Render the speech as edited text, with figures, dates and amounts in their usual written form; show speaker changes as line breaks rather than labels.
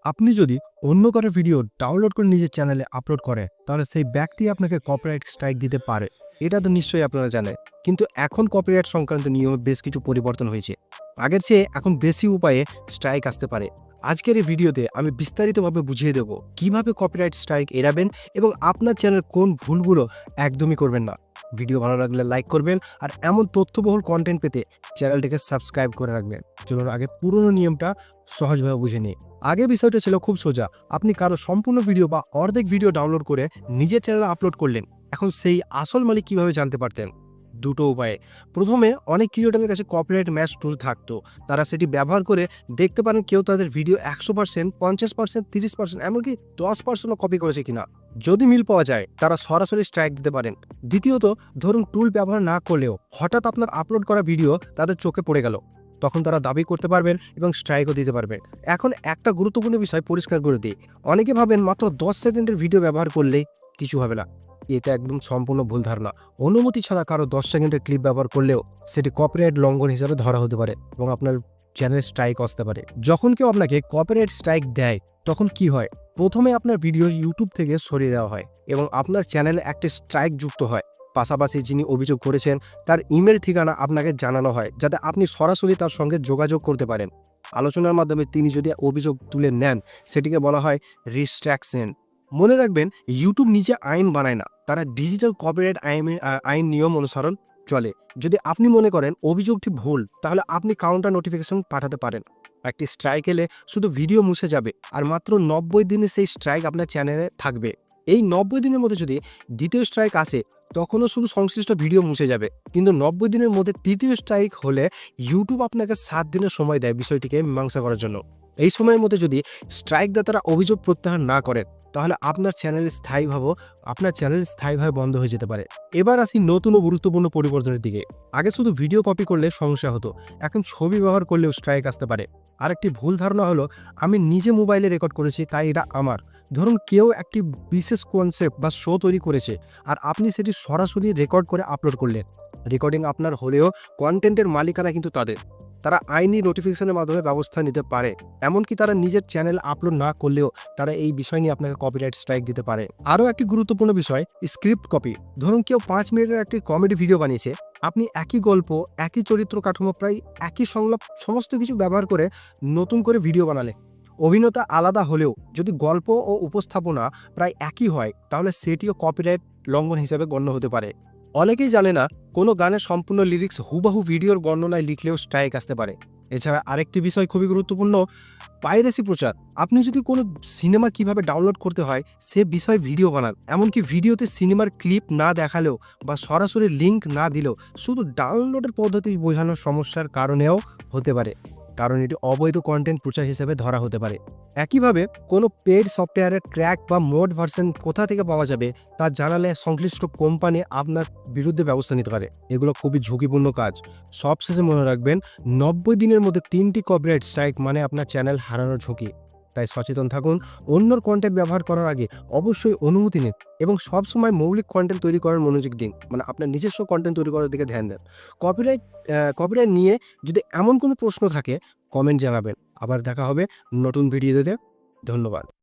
আপনি যদি অন্য কারো ভিডিও ডাউনলোড করে নিজের চ্যানেলে আপলোড করেন তাহলে সেই ব্যক্তি আপনাকে কপিরাইট স্ট্রাইক দিতে পারে। এটা তো নিশ্চয়ই আপনারা জানেন। কিন্তু এখন কপিরাইট সংক্রান্ত নিয়মে বেশ কিছু পরিবর্তন হয়েছে। আগের চেয়ে এখন বেশি উপায়ে স্ট্রাইক আসতে পারে। আজকের এই ভিডিওতে আমি বিস্তারিতভাবে বুঝিয়ে দেব কিভাবে কপিরাইট স্ট্রাইক এড়াবেন এবং আপনার চ্যানেল কোন ভুলগুলো একদমই করবেন না। ভিডিও ভালো লাগলে লাইক করবেন আর এমন তথ্যবহুল কন্টেন্ট পেতে চ্যানেলটিকে সাবস্ক্রাইব করে রাখবেন। চলুন আগে পুরনো নিয়মটা সহজভাবে বুঝে নিই। আগে বিষয়টা ছিল খুব সোজা। আপনি কারো সম্পূর্ণ ভিডিও বা অর্ধেক ভিডিও ডাউনলোড করে নিজের চ্যানেলে আপলোড করলেন। এখন সেই আসল মালিক কিভাবে জানতে পারতেন? দুটো উপায়ে। প্রথমে অনেক ক্রিয়েটরের কাছে কপিরাইট ম্যাচ টুল থাকতো। তারা সেটি ব্যবহার করে দেখতে পারেন কেউ তাদের ভিডিও 100%, 50%, 30%, এমনকি 10%ও কপি করেছে কিনা। যদি মিল পাওয়া যায় তারা সরাসরি স্ট্রাইক দিতে পারেন। দ্বিতীয়ত, ধরুন টুল ব্যবহার না করলেও হঠাৎ আপনার আপলোড করা ভিডিও তাদের চোখে পড়ে গেল, তখন তারা দাবি করতে পারবেন এবং স্ট্রাইকও দিতে পারবেন। এখন একটা গুরুত্বপূর্ণ বিষয় পরিষ্কার করে দিই। অনেকে ভাবেন মাত্র 10 সেকেন্ডের ভিডিও ব্যবহার করলেই কিছু হবে না। এটা একদম সম্পূর্ণ ভুল ধারণা। অনুমতি ছাড়া কারো 10 সেকেন্ডের ক্লিপ ব্যবহার করলেও সেটি কপিরাইট লঙ্ঘন হিসাবে ধরা হতে পারে এবং আপনার চ্যানেল স্ট্রাইক আসতে পারে। যখন কেউ আপনাকে কপিরাইট স্ট্রাইক দেয় তখন কি হয়? প্রথমে আপনার ভিডিও ইউটিউব থেকে সরিয়ে দেওয়া হয় এবং আপনার চ্যানেলে একটি স্ট্রাইক যুক্ত হয়। পাশাপাশি যিনি অভিযোগ করেছেন তার ইমেল ঠিকানা আপনাকে জানানো হয়, যাতে আপনি সরাসরি তার সঙ্গে যোগাযোগ করতে পারেন। আলোচনার মাধ্যমে তিনি যদি অভিযোগ তুলে নেন, সেটিকে বলা হয় রিস্ট্রাকশন। মনে রাখবেন, ইউটিউব নিজে আইন বানায় না, তারা ডিজিটাল কপিরাইট আইন নিয়ম অনুসরণ চলে। যদি আপনি মনে করেন অভিযোগটি ভুল, তাহলে আপনি কাউন্টার নোটিফিকেশন পাঠাতে পারেন। একটি স্ট্রাইক এলে শুধু ভিডিও মুছে যাবে আর মাত্র 90 দিনে সেই স্ট্রাইক আপনার চ্যানেলে থাকবে। এই 90 দিনের মধ্যে যদি দ্বিতীয় স্ট্রাইক আসে, তখনও শুধু সংশ্লিষ্ট ভিডিও মুছে যাবে। কিন্তু 90 দিনের মধ্যে তৃতীয় স্ট্রাইক হলে ইউটিউব আপনাকে 7 দিনের সময় দেয় বিষয়টিকে মীমাংসা করার জন্য। এই সময়ের মধ্যে যদি স্ট্রাইক দাতারা অভিযোগ প্রত্যাহার না করেন, তাহলে আপনার চ্যানেল স্থায়ীভাবে বন্ধ হয়ে যেতে পারে। এবার আসি নতুন ও গুরুত্বপূর্ণ পরিবর্তনের দিকে। আগে শুধু ভিডিও কপি করলে সমস্যা হতো, এখন ছবি ব্যবহার করলেও স্ট্রাইক আসতে পারে। আরেকটি ভুল ধারণা হলো আমি নিজে মোবাইলে রেকর্ড করেছি তাই এটা আমার। ধরুন কেউ একটি বিশেষ কনসেপ্ট বা শো তৈরি করেছে আর আপনি সেটি সরাসরি রেকর্ড করে আপলোড করলেন। রেকর্ডিং আপনার হলেও কন্টেন্টের মালিকানা কিন্তু তাদের। তারা আইনি নোটিফিকেশনের মাধ্যমে ব্যবস্থা নিতে পারে। এমনকি তারা নিজের চ্যানেল আপলোড না করলেও তারা এই বিষয় নিয়ে আপনাকে কপিরাইট স্ট্রাইক দিতে পারে। আরও একটি গুরুত্বপূর্ণ বিষয়, স্ক্রিপ্ট কপি। ধরুন কেউ 5 মিনিটের একটি কমেডি ভিডিও বানিয়েছে। আপনি একই গল্প, একই চরিত্র কাঠামো, প্রায় একই সংলাপ, সমস্ত কিছু ব্যবহার করে নতুন করে ভিডিও বানালে। অভিনেতা আলাদা হলেও যদি গল্প ও উপস্থাপনা প্রায় একই হয়, তাহলে সেটিও কপিরাইট লঙ্ঘন হিসেবে গণ্য হতে পারে। অনেকেই জানে না, কোনো গানের সম্পূর্ণ লিরিক্স হুবাহু ভিডিওর বর্ণনায় লিখলেও স্ট্রাইক আসতে পারে। এছাড়া আরেকটি বিষয় খুবই গুরুত্বপূর্ণ, পাইরেসি প্রচার। আপনি যদি কোনো সিনেমা কিভাবে ডাউনলোড করতে হয় সে বিষয়ে ভিডিও বানান, এমনকি ভিডিওতে সিনেমার ক্লিপ না দেখালেও বা সরাসরি লিঙ্ক না দিলেও শুধু ডাউনলোডের পদ্ধতি বোঝানোর সমস্যার কারণেও হতে পারে, কারণ এটি অবৈধ কন্টেন্ট প্রচার হিসেবে ধরা হতে পারে। একইভাবে কোনো পেড সফটওয়্যারের ক্র্যাক বা মোড ভার্সন কোথা থেকে পাওয়া যাবে তা জানালে সংশ্লিষ্ট কোম্পানি আপনার বিরুদ্ধে ব্যবস্থা নিতে পারে। এগুলো খুবই ঝুঁকিপূর্ণ কাজ। সবশেষে মনে রাখবেন, 90 দিনের মধ্যে 3টি কপিরাইট স্ট্রাইক মানে আপনার চ্যানেল হারানোর ঝুঁকি। তাই সচেতন থাকুন। অন্যর কন্টেন্ট ব্যবহার করার আগে অবশ্যই অনুমতি নিন এবং সবসময় মৌলিক কন্টেন্ট তৈরি করার মনোযোগ দিন, মানে আপনার নিজস্ব কন্টেন্ট তৈরি করার দিকে ধ্যান দেন। কপিরাইট কপিরাইট নিয়ে যদি এমন কোনো প্রশ্ন থাকে, কমেন্ট জানাবেন। আবার দেখা হবে নতুন ভিডিওতে। ধন্যবাদ।